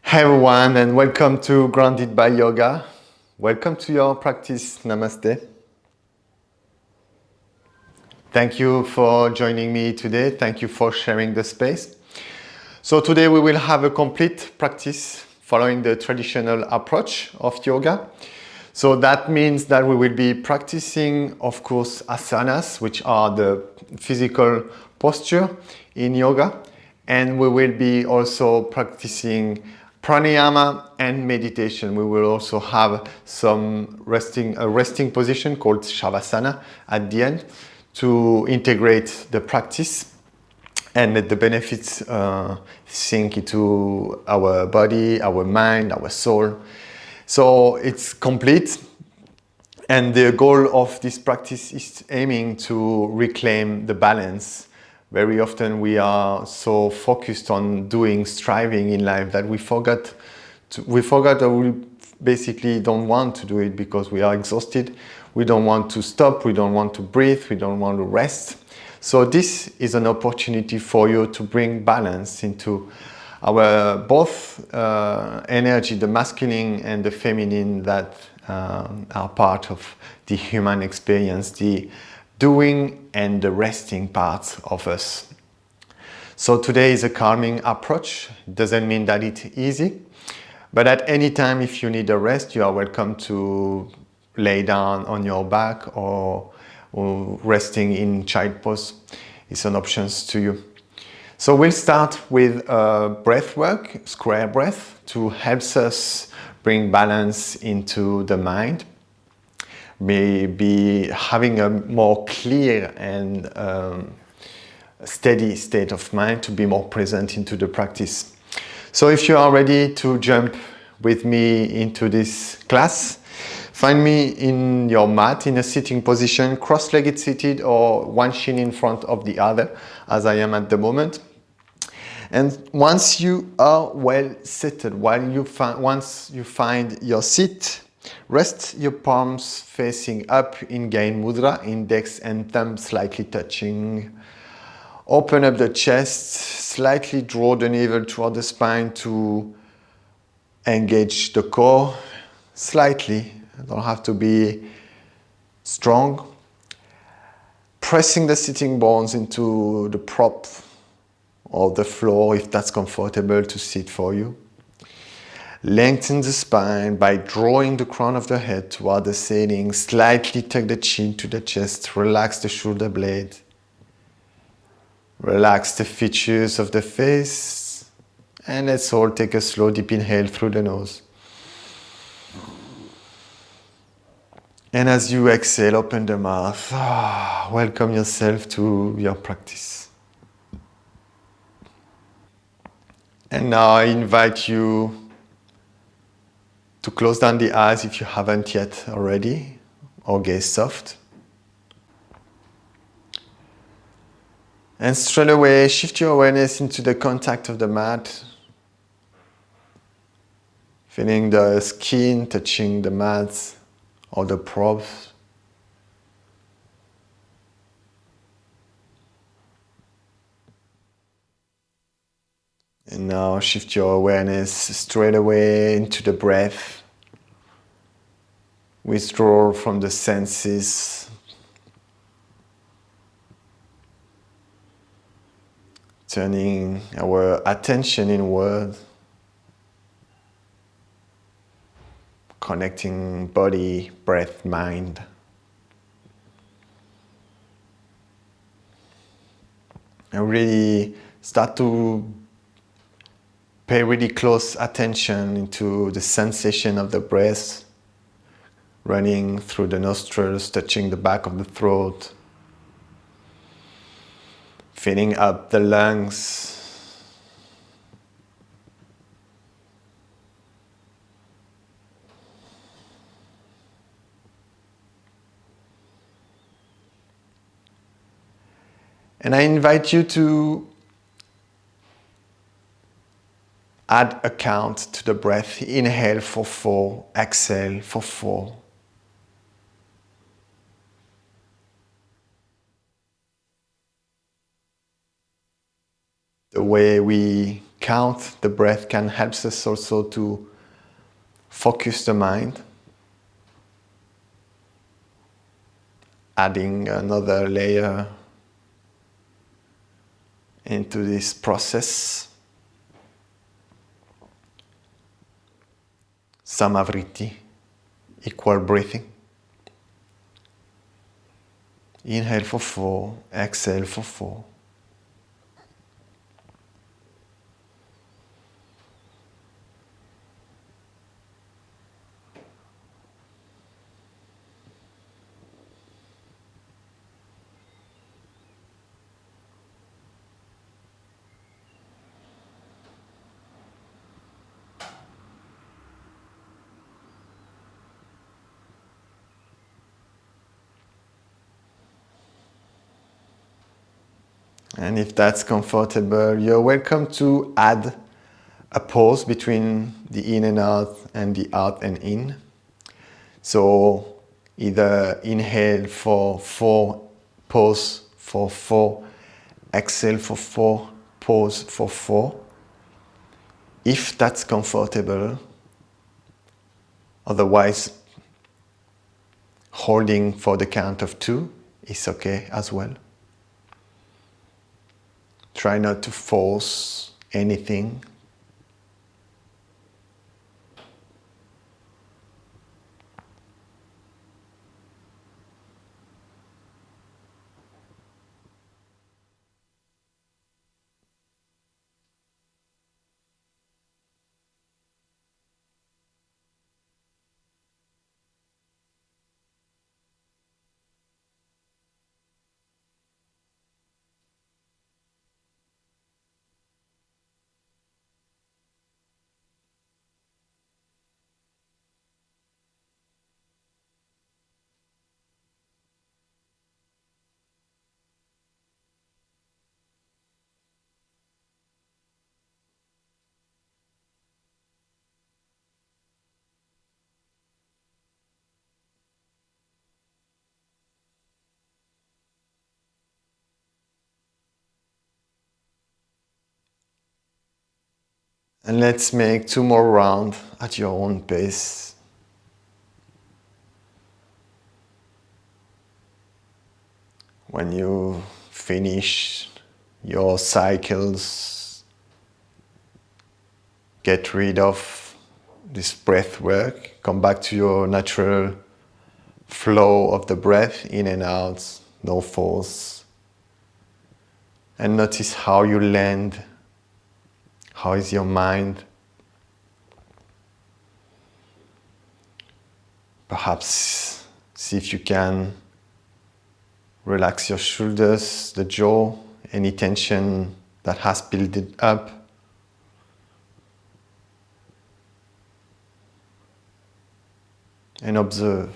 Hi everyone, and welcome to Grounded by Yoga. Welcome to your practice. Namaste. Thank you for joining me today. Thank you for sharing the space. So today we will have a complete practice following the traditional approach of yoga. So that means that we will be practicing, of course, asanas, which are the physical posture in yoga. And we will be also practicing pranayama and meditation. We will also have some resting position called shavasana at the end to integrate the practice and let the benefits sink into our body, our mind, our soul. So it's complete. And the goal of this practice is aiming to reclaim the balance. Very often we are so focused on doing, striving in life that we forgot or we basically don't want to do it because we are exhausted. We don't want to stop, we don't want to breathe, we don't want to rest. So this is an opportunity for you to bring balance into our both energy, the masculine and the feminine that are part of the human experience, the doing and the resting parts of us. So today is a calming approach. Doesn't mean that it's easy, but at any time if you need a rest, you are welcome to lay down on your back or resting in child pose. It's an option to you. So we'll start with breath work, square breath, to help us bring balance into the mind. Maybe having a more clear and steady state of mind to be more present into the practice. So if you are ready to jump with me into this class, find me in your mat in a sitting position, cross-legged seated or one shin in front of the other, as I am at the moment. And once you are well seated, once you find your seat, rest your palms facing up in Gain Mudra, index and thumb slightly touching. Open up the chest, slightly draw the navel toward the spine to engage the core slightly. It don't have to be strong. Pressing the sitting bones into the prop or the floor if that's comfortable to sit for you. Lengthen the spine by drawing the crown of the head toward the ceiling. Slightly tuck the chin to the chest. Relax the shoulder blade. Relax the features of the face. And let's all take a slow deep inhale through the nose. And as you exhale, open the mouth. Welcome yourself to your practice. And now I invite you to close down the eyes if you haven't yet already, or gaze soft. And straight away, shift your awareness into the contact of the mat. Feeling the skin touching the mat or the props. And now shift your awareness straight away into the breath. Withdraw from the senses. Turning our attention inward. Connecting body, breath, mind. And really start to pay really close attention into the sensation of the breath running through the nostrils, touching the back of the throat, filling up the lungs. And I invite you to add a count to the breath. Inhale for 4, exhale for 4. The way we count the breath can help us also to focus the mind, adding another layer into this process. Samavriti, equal breathing. Inhale for 4, exhale for 4. And if that's comfortable, you're welcome to add a pause between the in and out and the out and in. So either inhale for 4, pause for 4, exhale for 4, pause for 4. If that's comfortable, otherwise holding for the count of 2 is okay as well. Try not to force anything. And let's make 2 more rounds at your own pace. When you finish your cycles, get rid of this breath work, come back to your natural flow of the breath in and out, no force. And notice how you land. How is your mind? Perhaps see if you can relax your shoulders, the jaw, any tension that has built up. And observe.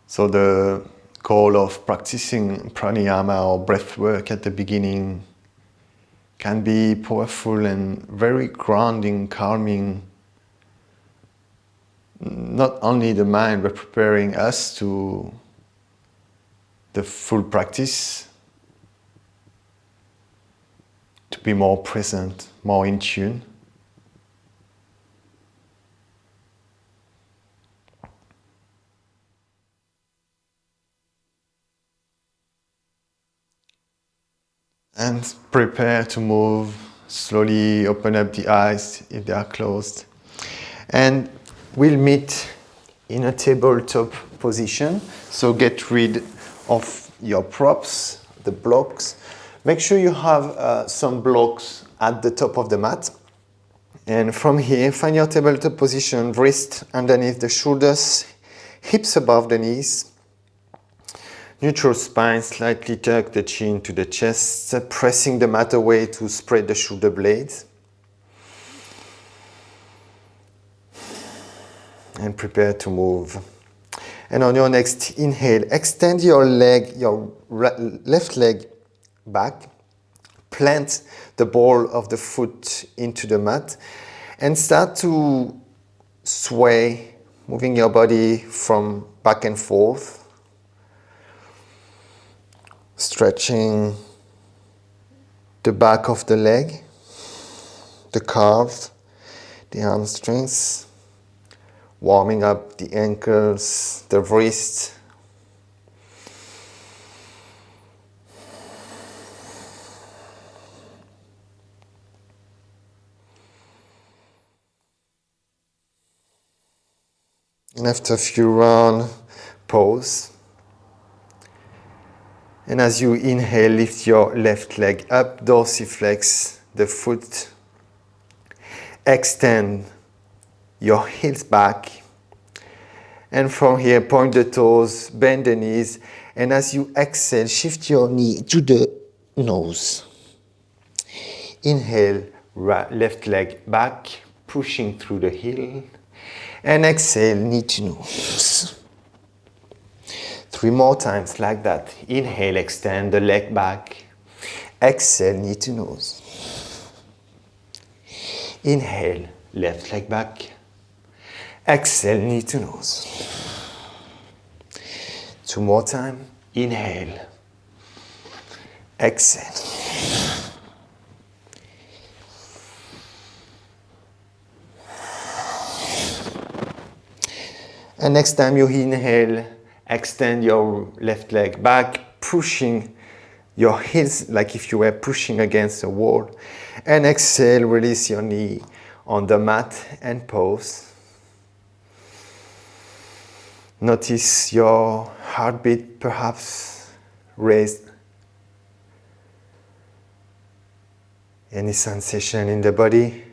So the goal of practicing pranayama or breath work at the beginning can be powerful and very grounding, calming, not only the mind, but preparing us to the full practice, to be more present, more in tune. And prepare to move, slowly open up the eyes if they are closed. And we'll meet in a tabletop position. So get rid of your props, the blocks. Make sure you have some blocks at the top of the mat. And from here, find your tabletop position, wrist underneath the shoulders, hips above the knees. Neutral spine, slightly tuck the chin to the chest, pressing the mat away to spread the shoulder blades. And prepare to move. And on your next inhale, extend your leg, your left leg back. Plant the ball of the foot into the mat. And start to sway, moving your body from back and forth, stretching the back of the leg, the calves, the hamstrings, warming up the ankles, the wrists. And after a few rounds, pause. And as you inhale, lift your left leg up, dorsiflex the foot. Extend your heels back. And from here, point the toes, bend the knees. And as you exhale, shift your knee to the nose. Inhale, left leg back, pushing through the heel. And exhale, knee to nose. 3 more times like that. Inhale, extend the leg back. Exhale, knee to nose. Inhale, left leg back. Exhale, knee to nose. 2 more times. Inhale. Exhale. And next time you inhale, extend your left leg back, pushing your heels like if you were pushing against a wall. And exhale, release your knee on the mat and pause. Notice your heartbeat perhaps raised. Any sensation in the body.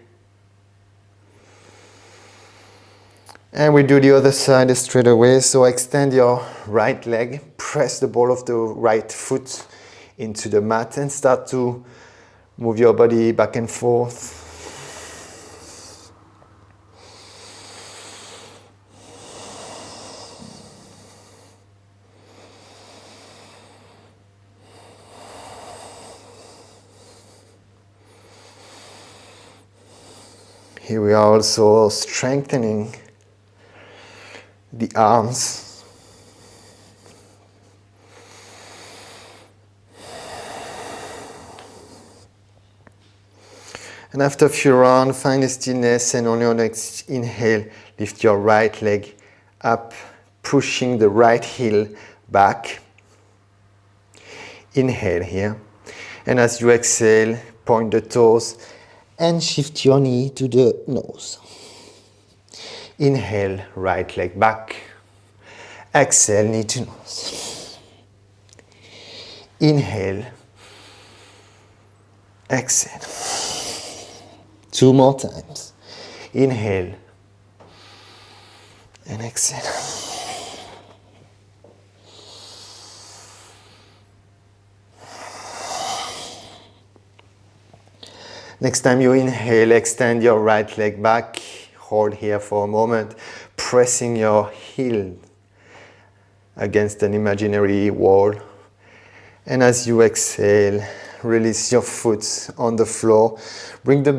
And we do the other side straight away. So extend your right leg, press the ball of the right foot into the mat and start to move your body back and forth. Here we are also strengthening the arms. And after a few rounds, find a stillness, and on your next inhale, lift your right leg up, pushing the right heel back. Inhale here. And as you exhale, point the toes and shift your knee to the nose. Inhale, right leg back. Exhale, knee to nose. Inhale. Exhale. 2 more times. Inhale. And exhale. Next time you inhale, extend your right leg back. Hold here for a moment, pressing your heel against an imaginary wall. And as you exhale, release your foot on the floor. Bring the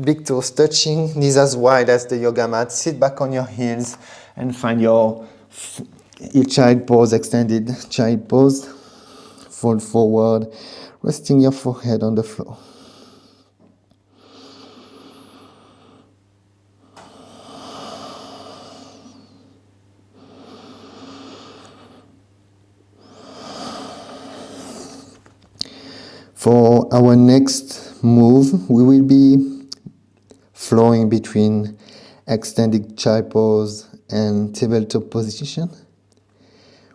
big toes touching, knees as wide as the yoga mat. Sit back on your heels and find your child pose, extended child pose. Fold forward, resting your forehead on the floor. For our next move, we will be flowing between extended child pose and tabletop position.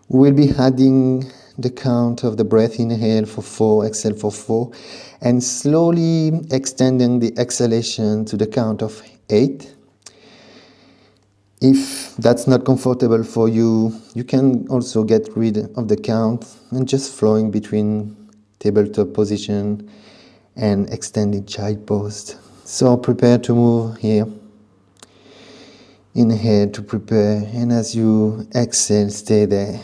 We will be adding the count of the breath, inhale for 4, exhale for 4, and slowly extending the exhalation to the count of 8. If that's not comfortable for you, you can also get rid of the count and just flowing between tabletop position and extended child pose. So prepare to move here. Inhale to prepare, and as you exhale, stay there.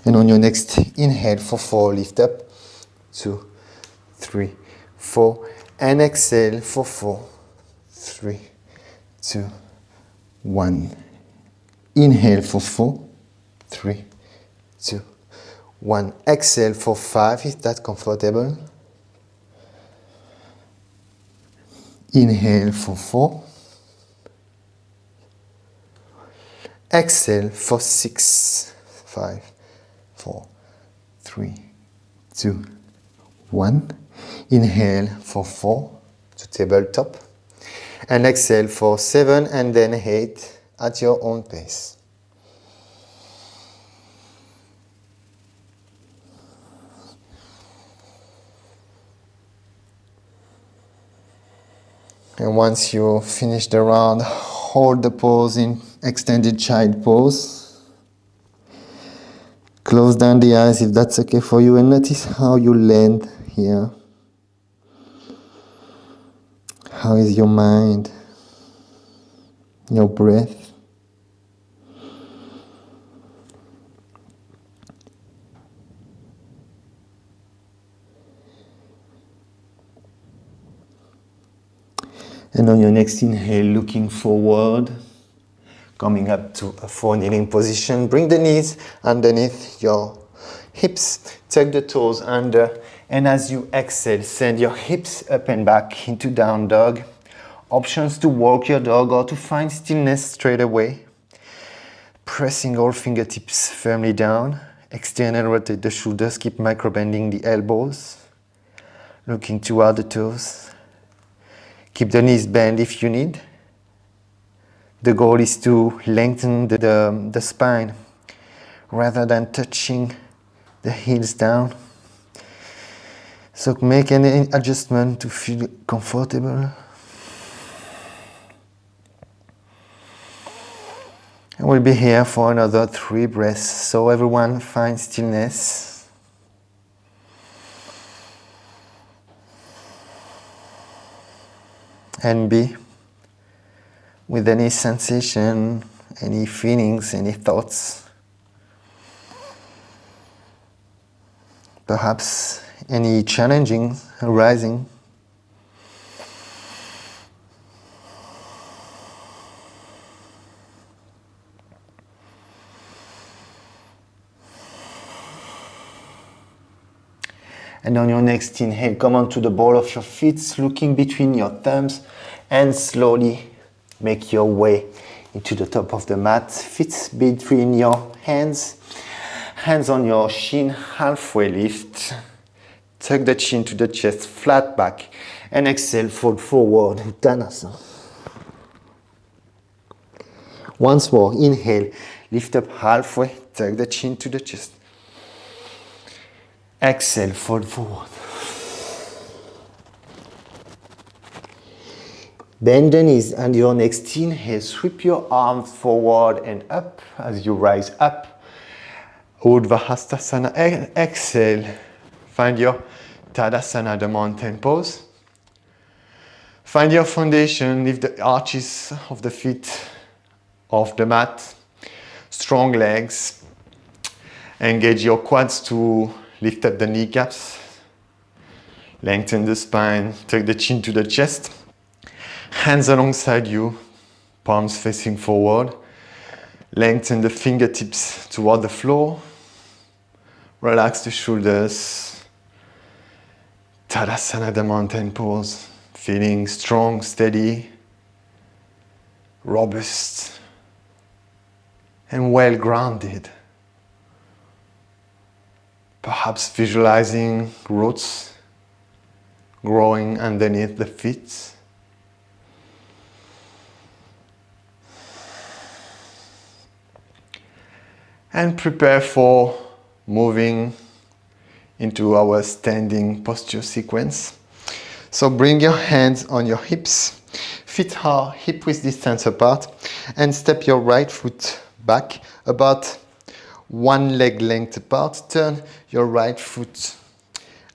And on your next inhale for 4, lift up. 2, 3, 4, and exhale for 4, 3, 2, 1. Inhale for 4, 3, 2, 1. Exhale for 5 if that's comfortable. Inhale for 4. Exhale for 6, 5, 4, 3, 2, 1. Inhale for 4 to tabletop. And exhale for 7 and then 8 at your own pace. And once you finish the round, hold the pose in extended child pose. Close down the eyes if that's okay for you and notice how you land here. How is your mind? Your breath? And on your next inhale, looking forward, coming up to a full kneeling position. Bring the knees underneath your hips. Tuck the toes under. And as you exhale, send your hips up and back into down dog. Options to walk your dog or to find stillness straight away. Pressing all fingertips firmly down. Extend and rotate the shoulders. Keep micro-bending the elbows. Looking toward the toes. Keep the knees bent if you need. The goal is to lengthen the spine rather than touching the heels down. So make any adjustment to feel comfortable. And we'll be here for another 3 breaths. So everyone find stillness. And be with any sensation, any feelings, any thoughts. Perhaps any challenging arising. And on your next inhale, come onto the ball of your feet, looking between your thumbs, and slowly make your way into the top of the mat. Feet between your hands, hands on your shin, halfway lift. Tuck the chin to the chest, flat back, and exhale, fold forward, Uttanasana. Once more, inhale, lift up halfway, tuck the chin to the chest. Exhale, fold forward. Bend the knees and your next inhale, sweep your arms forward and up as you rise up. Urdhva Hastasana. Exhale, find your Tadasana, the mountain pose. Find your foundation, lift the arches of the feet off the mat. Strong legs. Engage your quads to lift up the kneecaps. Lengthen the spine, tuck the chin to the chest. Hands alongside you, palms facing forward. Lengthen the fingertips toward the floor. Relax the shoulders. Tadasana, the mountain pose. Feeling strong, steady, robust, and well grounded. Perhaps visualizing roots growing underneath the feet. And prepare for moving into our standing posture sequence. So bring your hands on your hips, feet are hip-width distance apart, and step your right foot back about 1 leg length apart. Turn your right foot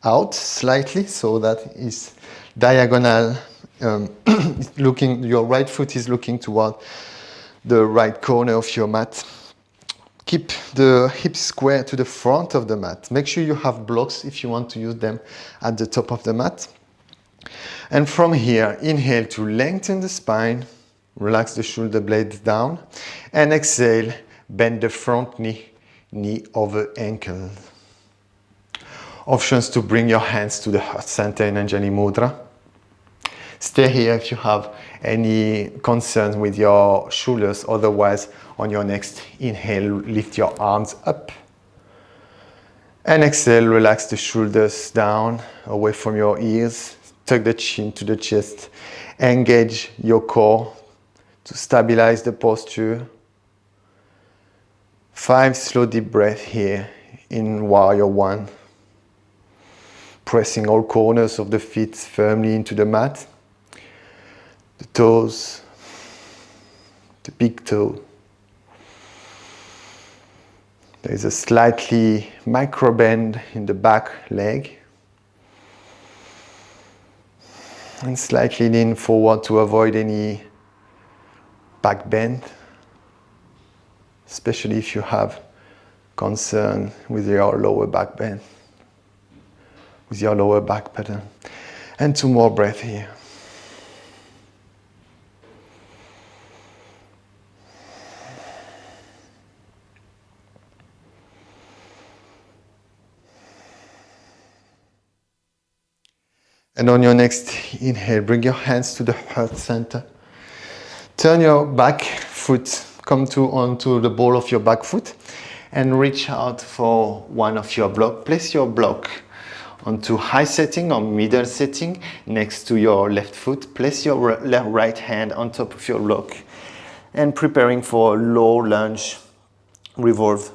out slightly so that is diagonal. Your right foot is looking toward the right corner of your mat. Keep the hips square to the front of the mat. Make sure you have blocks if you want to use them at the top of the mat. And from here, inhale to lengthen the spine, relax the shoulder blades down, and exhale, bend the front knee, knee over ankle. Options to bring your hands to the heart center in Anjali Mudra. Stay here if you have any concerns with your shoulders. Otherwise, on your next inhale, lift your arms up. And exhale, relax the shoulders down, away from your ears. Tuck the chin to the chest. Engage your core to stabilize the posture. 5 slow deep breaths here in Warrior One. Pressing all corners of the feet firmly into the mat. The toes, the big toe. There is a slightly micro bend in the back leg. And slightly lean forward to avoid any back bend, especially if you have concern with your lower back bend, with your lower back pattern. And 2 more breaths here. And on your next inhale, bring your hands to the heart center. Turn your back foot, come onto the ball of your back foot and reach out for one of your blocks. Place your block onto high setting or middle setting next to your left foot. Place your right hand on top of your block and preparing for a low lunge revolve.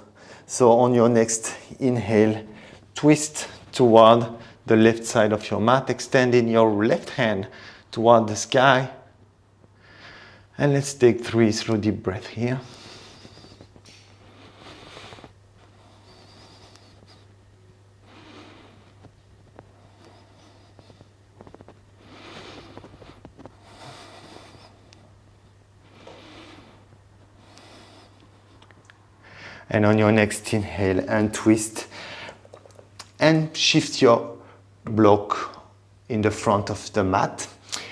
So on your next inhale, twist toward the left side of your mat, extending your left hand toward the sky. And let's take 3 slow deep breaths here. And on your next inhale, untwist and shift your block in the front of the mat.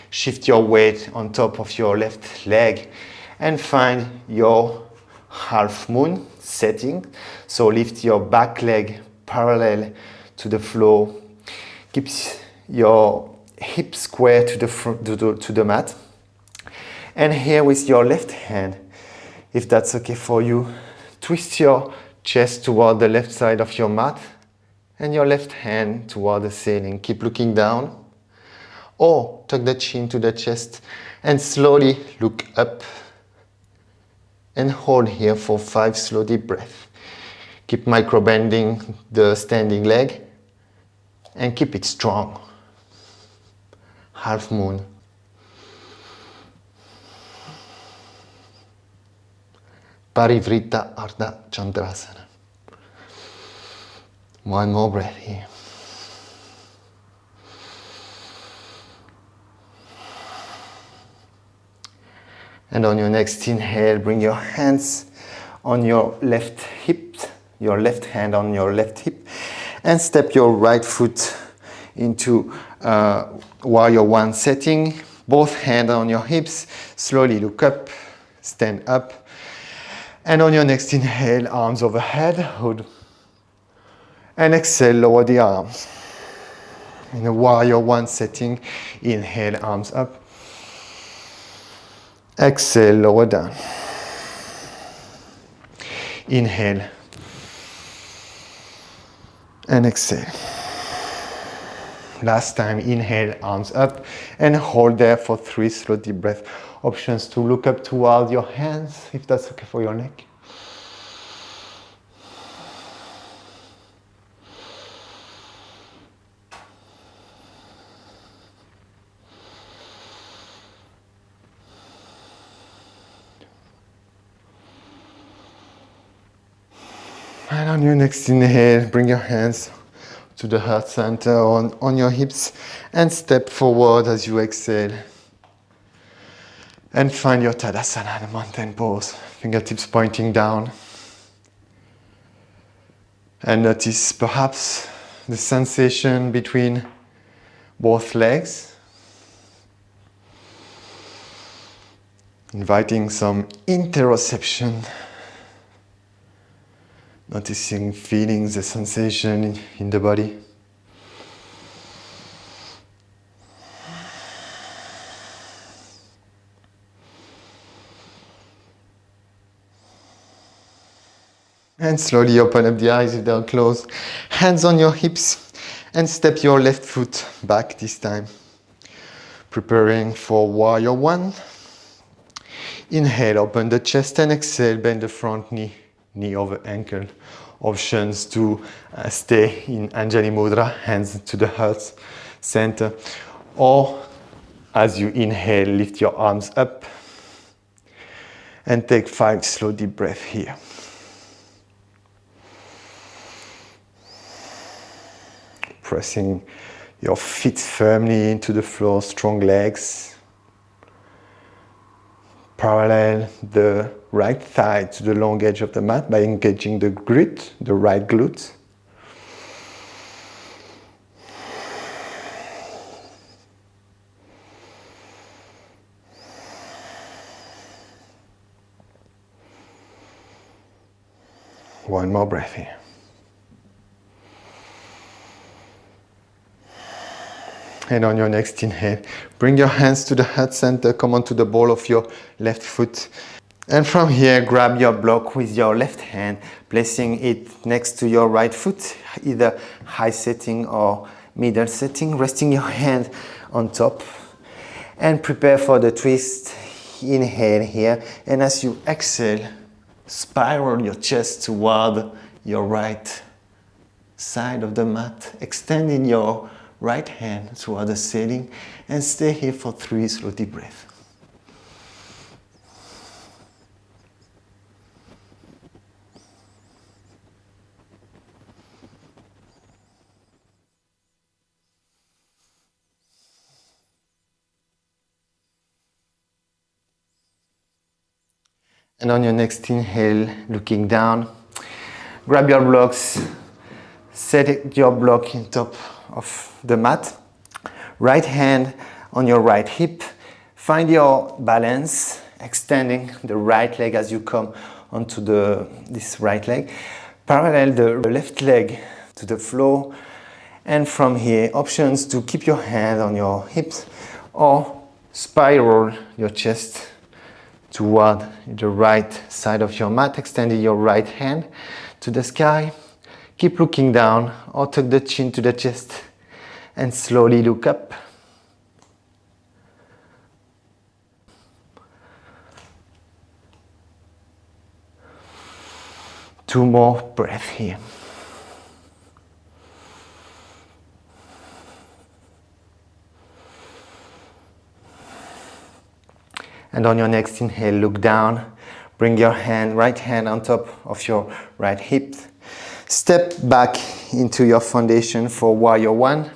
Shift your weight on top of your left leg and find your half moon setting. So lift your back leg parallel to the floor. Keep your hip square to the mat. And here with your left hand, if that's okay for you, twist your chest toward the left side of your mat and your left hand toward the ceiling. Keep looking down. Or tuck the chin to the chest and slowly look up. And hold here for 5 slow deep breaths. Keep micro bending the standing leg and keep it strong. Half moon. Parivrita Ardha Chandrasana. One more breath here. And on your next inhale, bring your hands on your left hip, your left hand on your left hip, and step your right foot into Warrior One setting. Both hands on your hips, slowly look up, stand up. And on your next inhale, arms overhead, hood. And exhale, lower the arms. In a Warrior One setting, inhale, arms up. Exhale, lower down. Inhale. And exhale. Last time, inhale, arms up. And hold there for 3 slow deep breaths. Options to look up toward your hands, if that's okay for your neck. And on your next inhale, bring your hands to the heart center on your hips and step forward as you exhale. And find your Tadasana, the mountain pose. Fingertips pointing down. And notice perhaps the sensation between both legs. Inviting some interoception. Noticing feelings, the sensation in the body. And slowly open up the eyes if they are closed. Hands on your hips and step your left foot back this time. Preparing for warrior one. Inhale, open the chest and exhale, bend the front knee, knee over ankle. Options to stay in Anjali Mudra, hands to the heart center. Or as you inhale, lift your arms up and take 5 slow deep breaths here. Pressing your feet firmly into the floor, strong legs. Parallel the right thigh to the long edge of the mat by engaging the glute, the right glute. One more breath here. And on your next inhale, bring your hands to the heart center, come onto the ball of your left foot. And from here, grab your block with your left hand, placing it next to your right foot, either high setting or middle setting, resting your hand on top. And prepare for the twist. Inhale here, and as you exhale, spiral your chest toward your right side of the mat, extending your right hand toward the ceiling, and stay here for 3 slow deep breaths. And on your next inhale, looking down, grab your blocks, set your block on top of the mat, right hand on your right hip, find your balance, extending the right leg as you come onto this right leg, parallel the left leg to the floor, and from here, options to keep your hand on your hips or spiral your chest toward the right side of your mat, extending your right hand to the sky. Keep looking down or tuck the chin to the chest and slowly look up. Two more breaths here. And on your next inhale, look down. Bring your right hand on top of your right hip. Step back into your foundation for warrior one.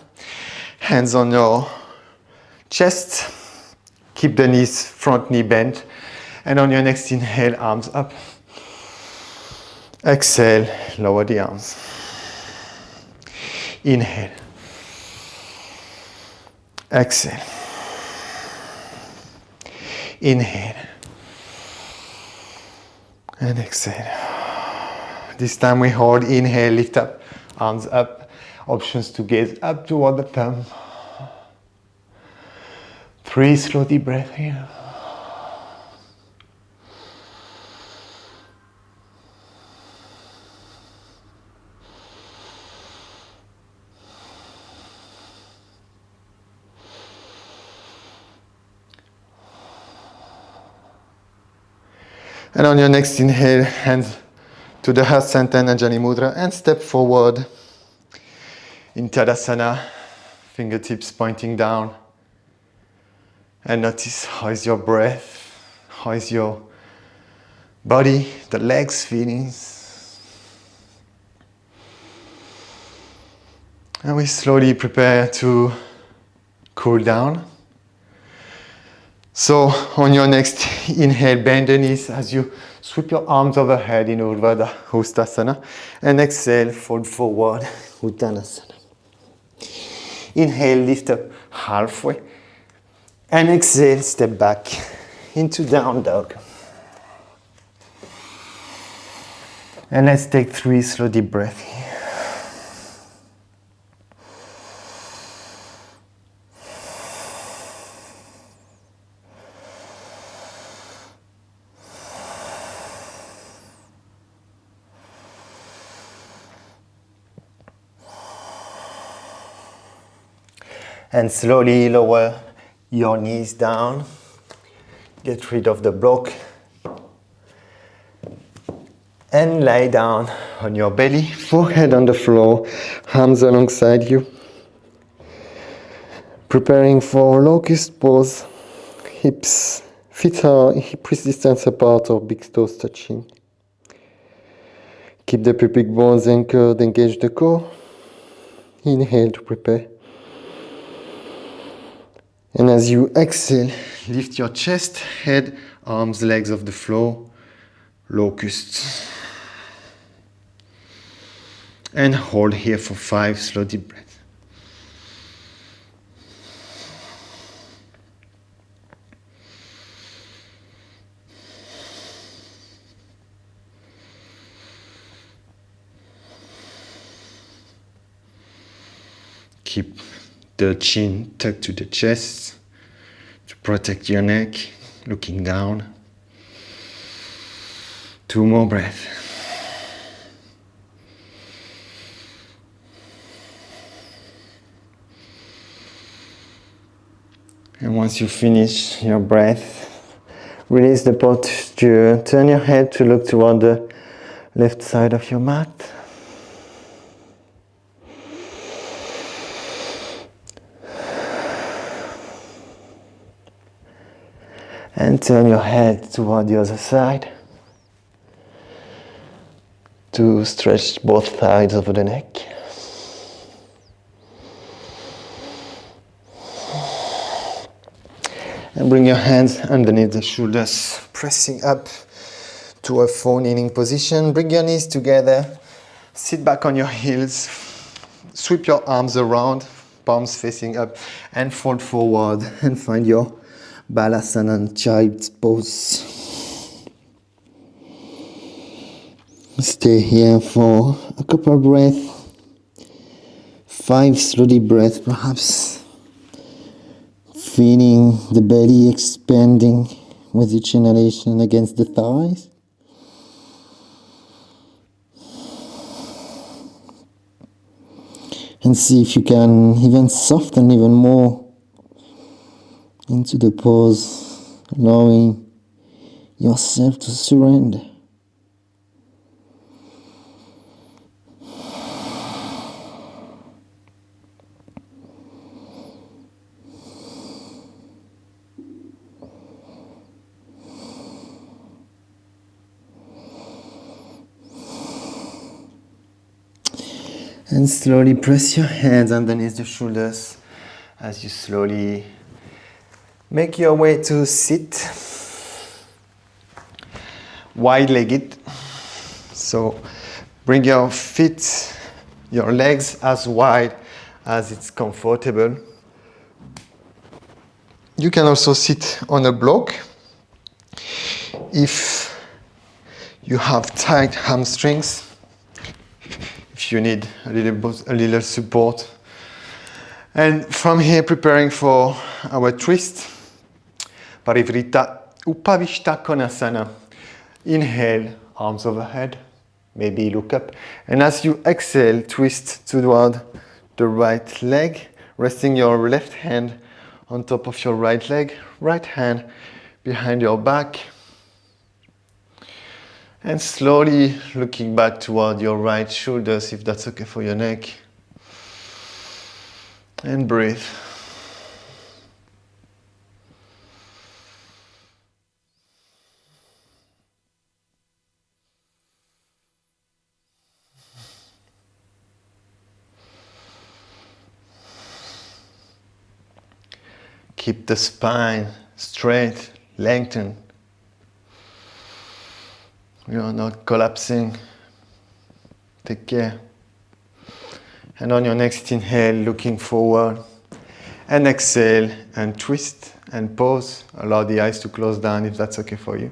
Hands on your chest. Keep the knees, front knee bent. And on your next inhale, arms up. Exhale, lower the arms. Inhale. Exhale. Inhale. And exhale. This time we hold, inhale, lift up, arms up. Options to gaze up toward the thumb. 3 slow deep breaths here. And on your next inhale, hands to the heart center, Anjali Mudra, and step forward in Tadasana, fingertips pointing down. And notice how is your breath, how is your body, the legs feeling. And we slowly prepare to cool down. So on your next inhale, bend the knees as you sweep your arms overhead in Urdhva Hastasana, and exhale, fold forward, Uttanasana. Inhale, lift up halfway, and exhale, step back into down dog. And let's take 3 slow deep breaths here. And slowly lower your knees down. Get rid of the block. And lie down on your belly, forehead on the floor, arms alongside you. Preparing for locust pose. Feet are hip distance apart or big toes touching. Keep the pubic bones anchored, engage the core. Inhale to prepare. And as you exhale, lift your chest, head, arms, legs off the floor. Locusts. And hold here for 5 slow deep breaths. Keep the chin tucked to the chest to protect your neck, looking down. 2 more breaths. And once you finish your breath, release the posture. Turn your head to look toward the left side of your mat. And turn your head toward the other side to stretch both sides of the neck. And bring your hands underneath the shoulders, pressing up to a four-kneeling position. Bring your knees together, sit back on your heels, sweep your arms around, palms facing up, and fold forward and find your Balasana child's pose. Stay here for a couple of breaths, 5 slow deep breaths perhaps. Feeling the belly expanding with each inhalation against the thighs. And see if you can even soften even more into the pose, allowing yourself to surrender. And slowly press your hands underneath the shoulders as you slowly make your way to sit. Wide-legged. So bring your feet, your legs as wide as it's comfortable. You can also sit on a block. If you have tight hamstrings, if you need a little support. And from here, preparing for our twist, Parivrita Upavishta Konasana. Inhale, arms overhead, maybe look up. And as you exhale, twist toward the right leg, resting your left hand on top of your right leg, right hand behind your back. And slowly looking back toward your right shoulders, if that's okay for your neck. And breathe. Keep the spine straight, lengthened. You are not collapsing. Take care. And on your next inhale, looking forward. And exhale and twist and pause. Allow the eyes to close down if that's okay for you.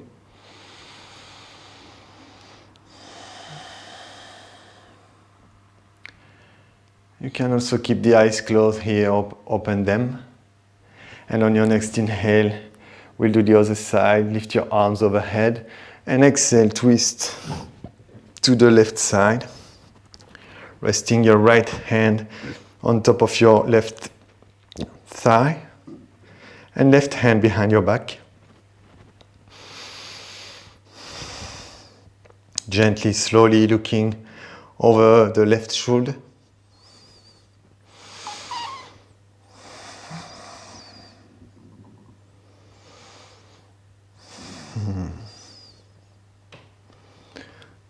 You can also keep the eyes closed here, open them. And on your next inhale, we'll do the other side. Lift your arms overhead and exhale, twist to the left side. Resting your right hand on top of your left thigh and left hand behind your back. Gently, slowly looking over the left shoulder.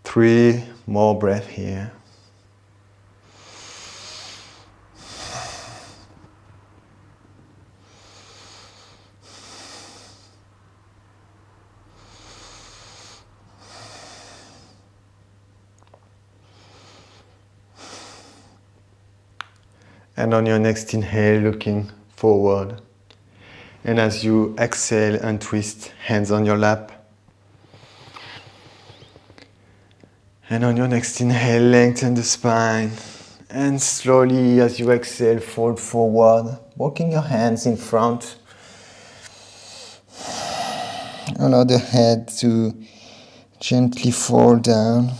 Three more breaths here. And on your next inhale, looking forward. And as you exhale and twist, hands on your lap. And on your next inhale, lengthen the spine. And slowly, as you exhale, fold forward, walking your hands in front. Allow the head to gently fall down.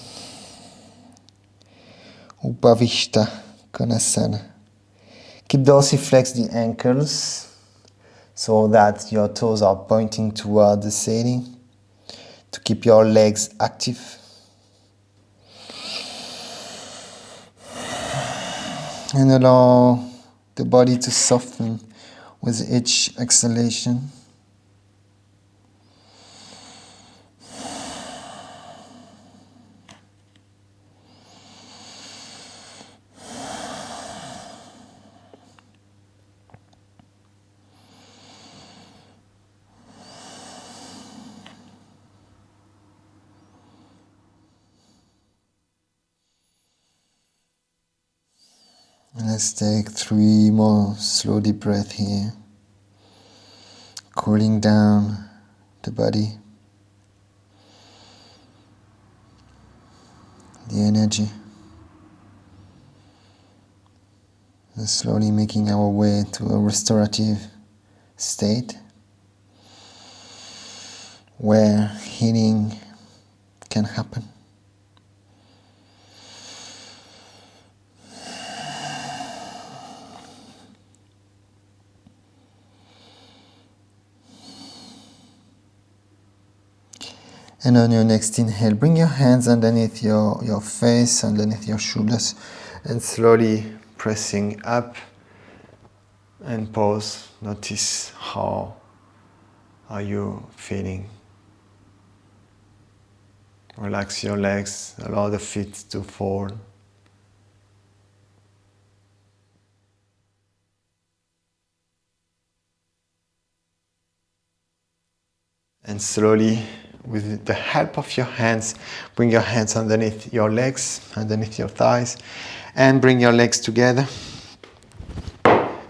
Upavishta Konasana. Keep dorsiflex the ankles so that your toes are pointing toward the ceiling to keep your legs active. And allow the body to soften with each exhalation. And let's take 3 more slow deep breaths here. Cooling down the body, the energy. And slowly making our way to a restorative state where healing can happen. And on your next inhale, bring your hands underneath your face, underneath your shoulders, and slowly pressing up and pause. Notice how are you feeling. Relax your legs, allow the feet to fall. And slowly, with the help of your hands, bring your hands underneath your legs, underneath your thighs, and bring your legs together.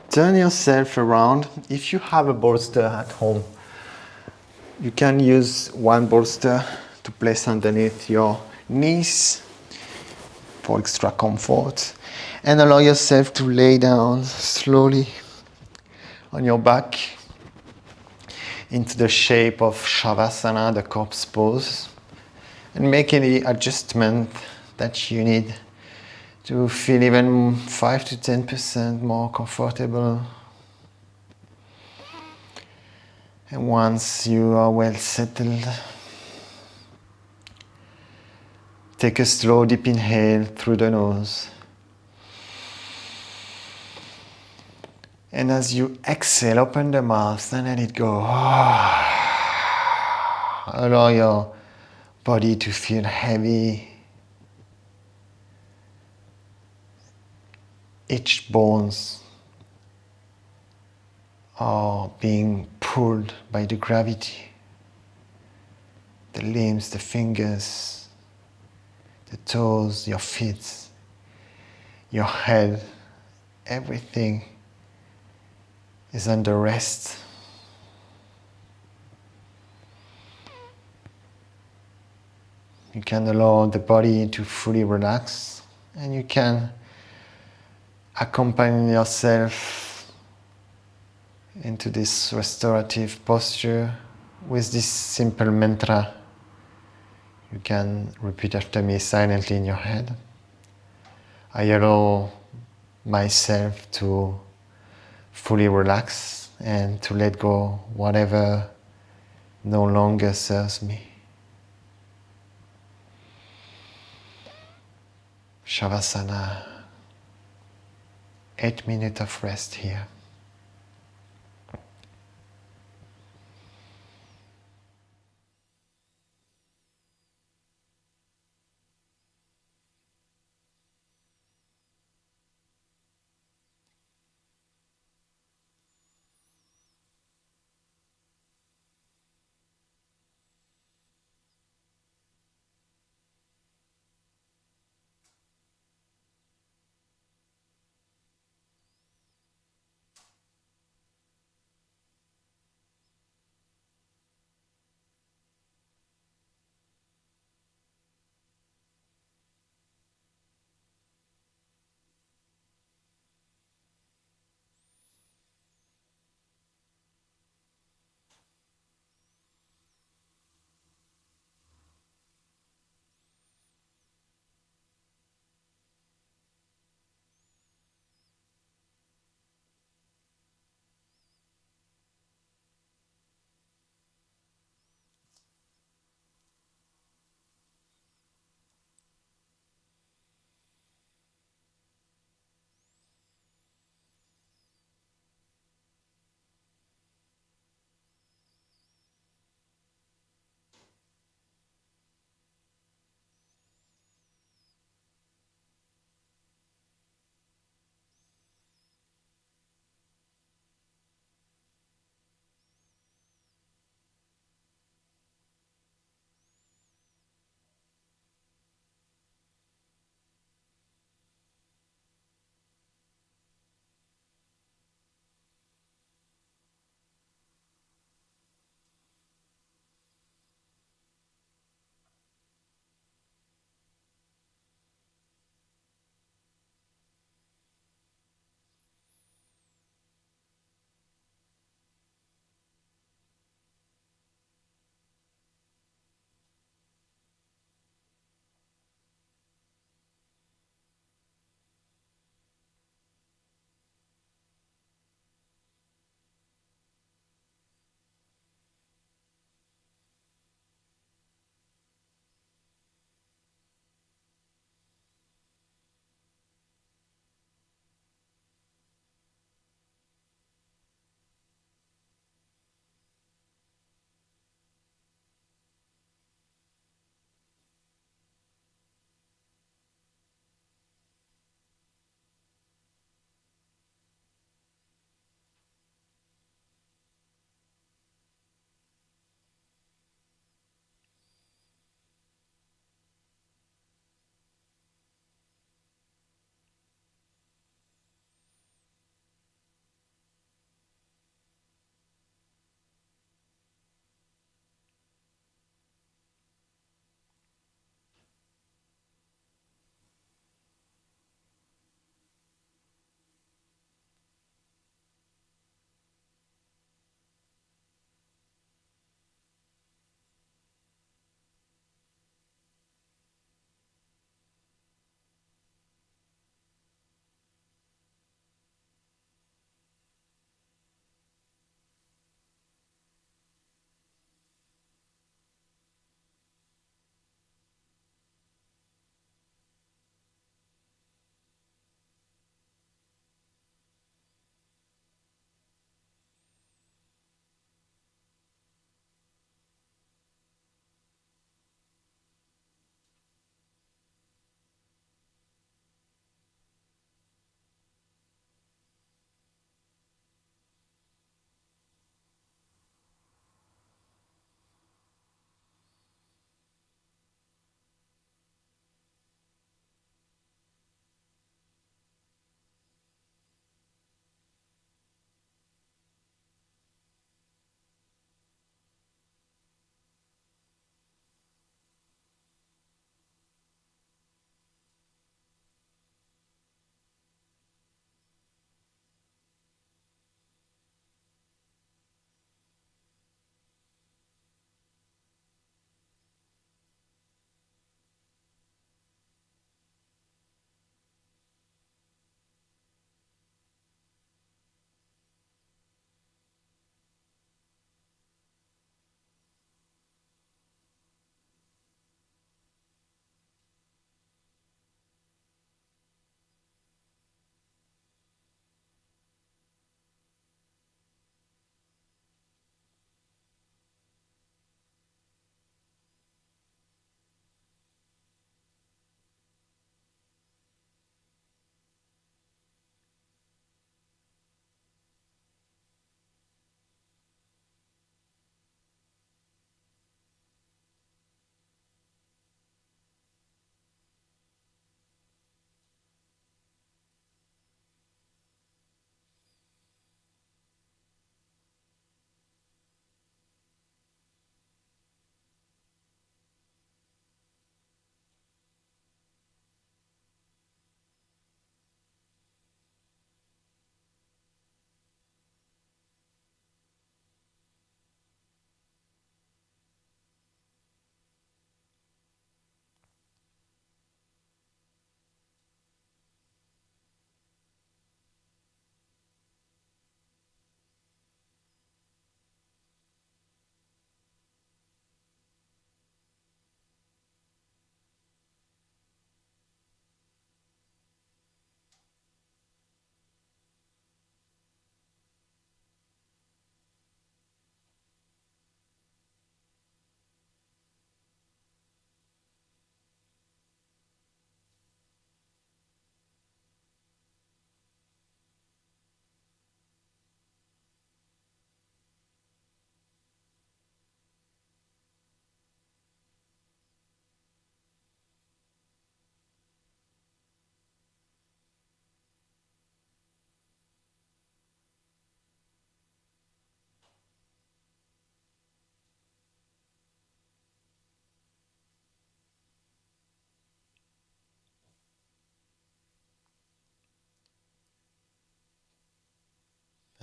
Turn yourself around. If you have a bolster at home, you can use one bolster to place underneath your knees for extra comfort. And allow yourself to lay down slowly on your back into the shape of Shavasana, the corpse pose, and make any adjustment that you need to feel even 5 to 10% more comfortable. And once you are well settled, take a slow deep inhale through the nose. And as you exhale, open the mouth and let it go. Allow your body to feel heavy. Each bones are being pulled by the gravity. The limbs, the fingers, the toes, your feet, your head, everything is under rest. You can allow the body to fully relax, and you can accompany yourself into this restorative posture with this simple mantra. You can repeat after me silently in your head. I allow myself to fully relax and to let go whatever no longer serves me. Shavasana, 8 minutes of rest here.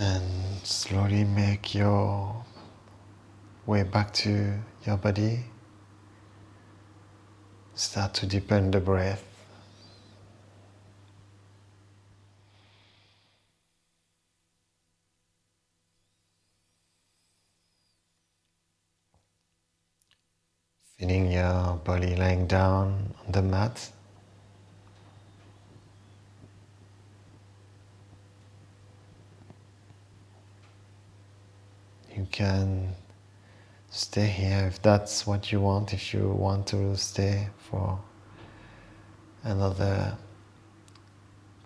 And slowly make your way back to your body. Start to deepen the breath. Feeling your body laying down on the mat. You can stay here if that's what you want. If you want to stay for another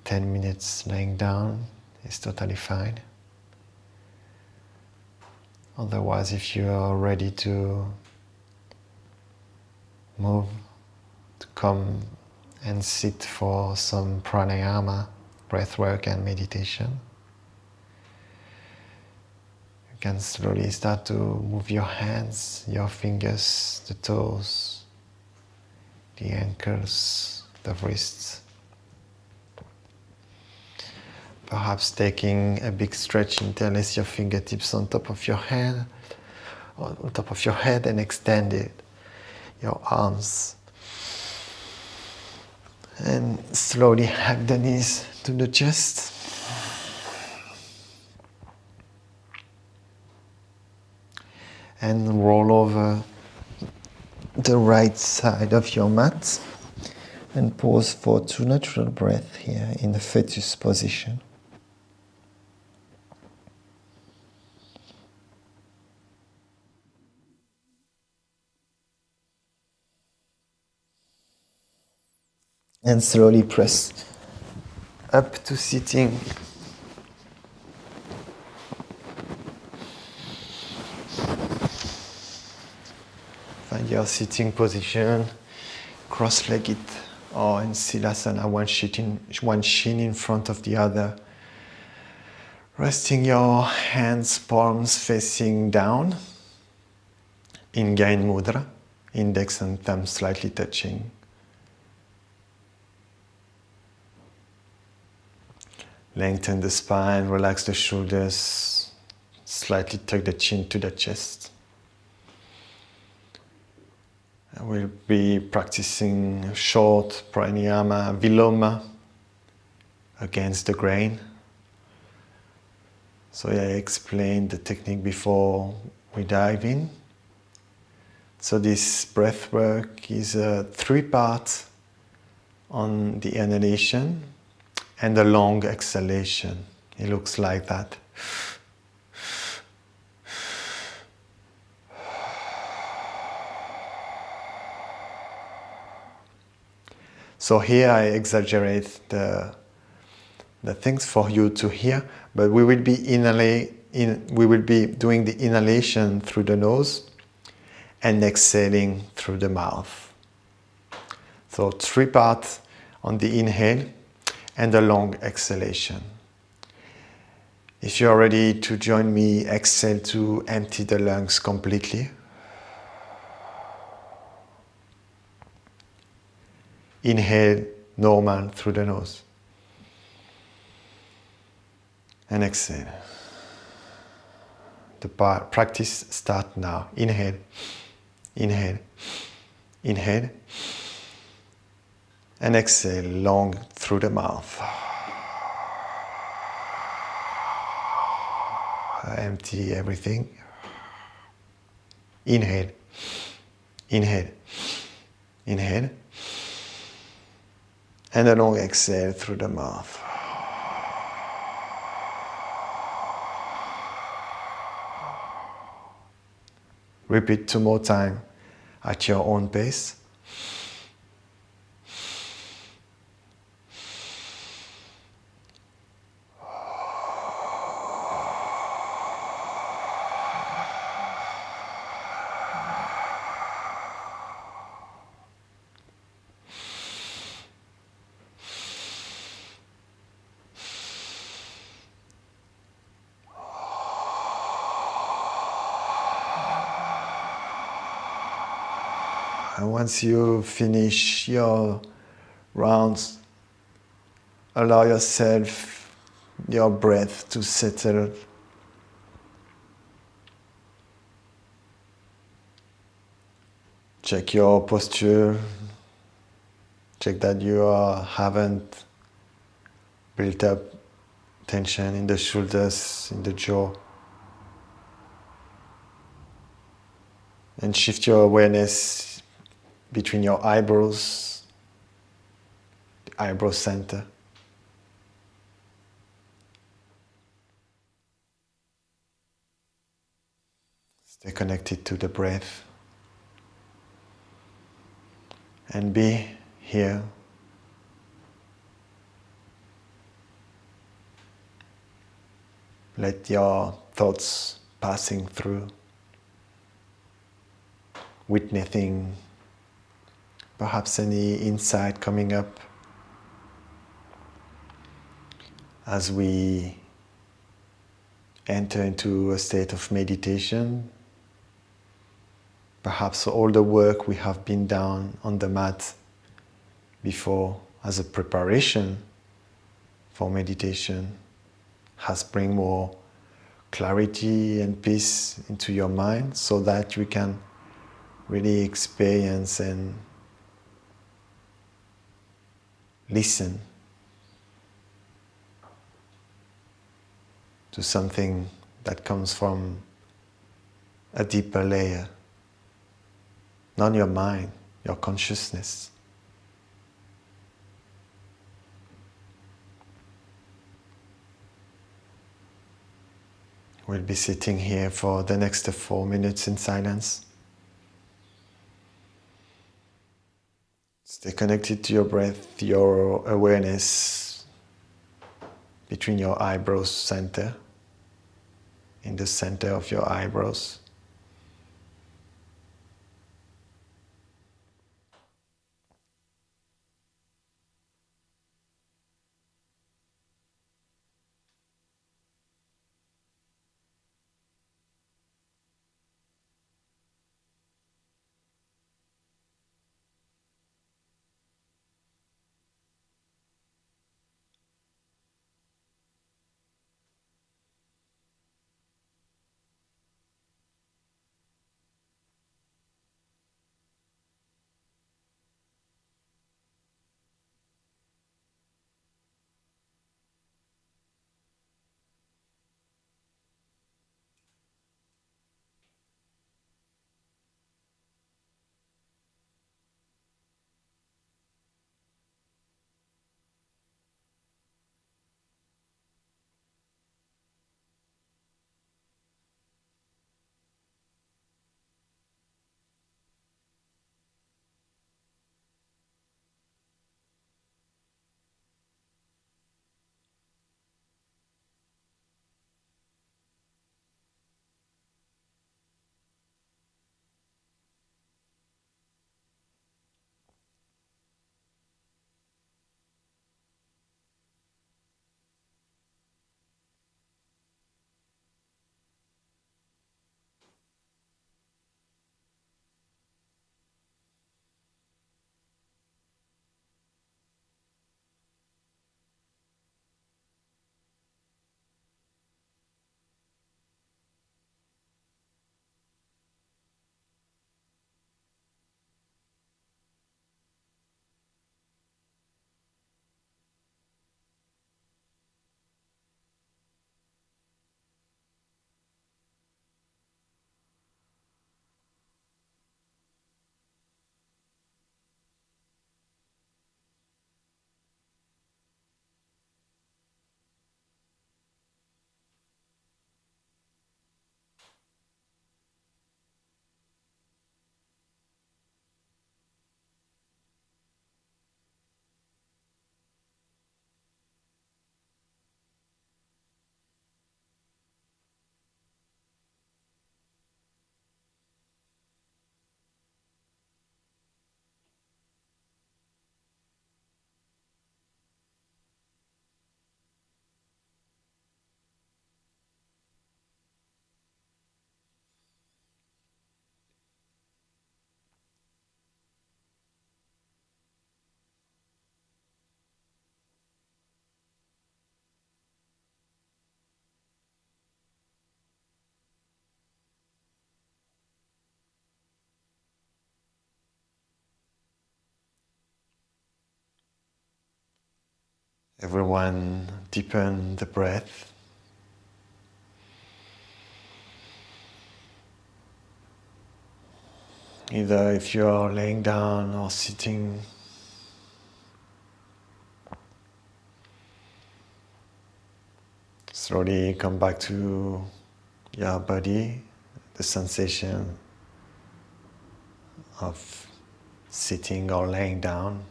10 minutes laying down, it's totally fine. Otherwise, if you are ready to move, to come and sit for some pranayama, breath work and meditation, you can slowly start to move your hands, your fingers, the toes, the ankles, the wrists. Perhaps taking a big stretch, interlace your fingertips on top of your head, on top of your head, and extend it, your arms. And slowly hug the knees to the chest. And roll over the right side of your mat and pause for 2 natural breaths here in the fetus position. And slowly press up to sitting. Find your sitting position, cross-legged or in Silasana, one shin in front of the other. Resting your hands, palms facing down in Gain Mudra, index and thumb slightly touching. Lengthen the spine, relax the shoulders, slightly tuck the chin to the chest. I will be practicing short pranayama, viloma, against the grain. So I explained the technique before we dive in. So this breath work is a 3-part on the inhalation and a long exhalation. It looks like that. So here I exaggerate the things for you to hear, but we will be doing the inhalation through the nose and exhaling through the mouth. So 3 parts on the inhale and a long exhalation. If you're ready to join me, exhale to empty the lungs completely. Inhale normal through the nose. And exhale. The practice starts now. Inhale, inhale, inhale. And exhale long through the mouth. Empty everything. Inhale, inhale, inhale. And a long exhale through the mouth. Repeat 2 more times at your own pace. And once you finish your rounds, allow yourself your breath to settle. Check your posture. Check that you haven't built up tension in the shoulders, in the jaw. And shift your awareness between your eyebrows, the eyebrow center. Stay connected to the breath. And be here. Let your thoughts passing through, witnessing perhaps any insight coming up as we enter into a state of meditation. Perhaps all the work we have been done on the mat before as a preparation for meditation has bring more clarity and peace into your mind so that you can really experience and listen to something that comes from a deeper layer, not your mind, your consciousness. We'll be sitting here for the next 4 minutes in silence. Stay connected to your breath, your awareness between your eyebrows center, in the center of your eyebrows. everyone deepen the breath. Either if you are laying down or sitting. Slowly come back to your body, the sensation of sitting or laying down,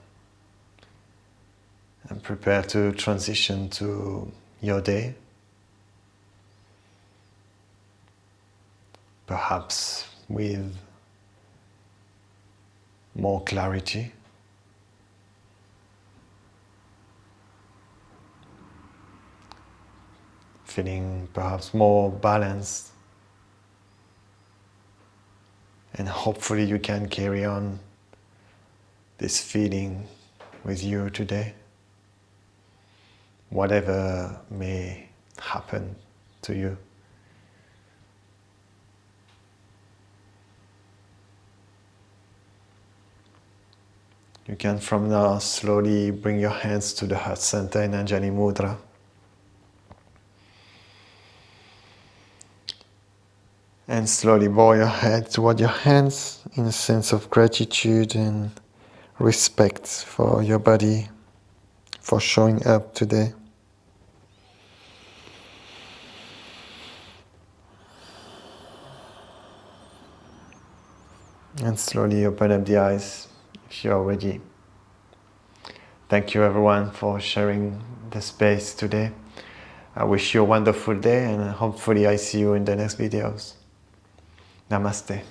and prepare to transition to your day. Perhaps with more clarity. Feeling perhaps more balanced. And hopefully you can carry on this feeling with you today. Whatever may happen to you. You can from now slowly bring your hands to the heart center in Anjali Mudra. And slowly bow your head toward your hands in a sense of gratitude and respect for your body, for showing up today. And slowly open up the eyes if you're ready. Thank you everyone for sharing the space today. I wish you a wonderful day and hopefully I see you in the next videos. Namaste.